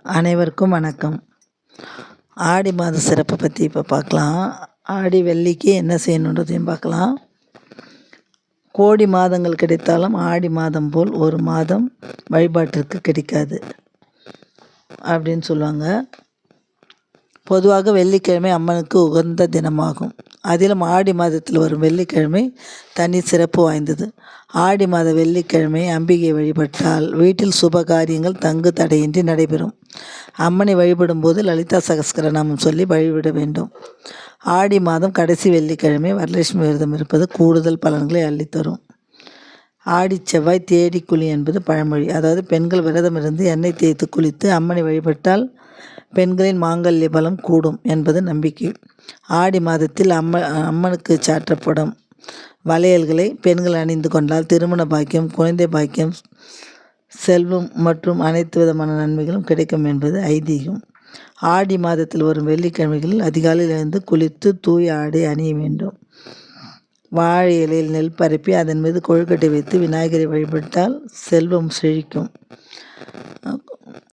அனைவருக்கும் வணக்கம். ஆடி மாத சிறப்பை பற்றி இப்போ பார்க்கலாம். ஆடி வெள்ளிக்கு என்ன செய்யணுன்றதையும் பார்க்கலாம். கோடி மாதங்கள் கிடைத்தாலும் ஆடி மாதம் போல் ஒரு மாதம் வழிபாட்டிற்கு கிடைக்காது அப்படின்னு சொல்லுவாங்க. பொதுவாக வெள்ளிக்கிழமை அம்மனுக்கு உகந்த தினமாகும். அதிலும் ஆடி மாதத்தில் வரும் வெள்ளிக்கிழமை தனி சிறப்பு வாய்ந்தது. ஆடி மாத வெள்ளிக்கிழமை அம்பிகை வழிபட்டால் வீட்டில் சுப காரியங்கள் தங்கு தடையின்றி நடைபெறும். அம்மனை வழிபடும் போது லலிதா சகஸ்கரநாமம் சொல்லி வழிபட வேண்டும். ஆடி மாதம் கடைசி வெள்ளிக்கிழமை வரலட்சுமி விரதம் இருப்பது கூடுதல் பலன்களை அள்ளித்தரும். ஆடி செவ்வாய் தேடி குழி என்பது பழமொழி. அதாவது பெண்கள் விரதம் இருந்து எண்ணெய் தேய்த்து குளித்து அம்மனை வழிபட்டால் பெண்களின் மாங்கல்ய பலம் கூடும் என்பது நம்பிக்கை. ஆடி மாதத்தில் அம்மனுக்கு சாற்றப்படும் வளையல்களை பெண்கள் அணிந்து கொண்டால் திருமண பாக்கியம், குழந்தை பாக்கியம், செல்வம் மற்றும் அனைத்து விதமான நன்மைகளும் கிடைக்கும் என்பது ஐதீகம். ஆடி மாதத்தில் வரும் வெள்ளிக்கிழமைகளில் அதிகாலையில் இருந்து குளித்து தூய ஆடை அணிய வேண்டும். வாழை இலையில் நெல் பரப்பி அதன் மீது கொழுக்கட்டை வைத்து விநாயகரை வழிபட்டால் செல்வம் செழிக்கும்.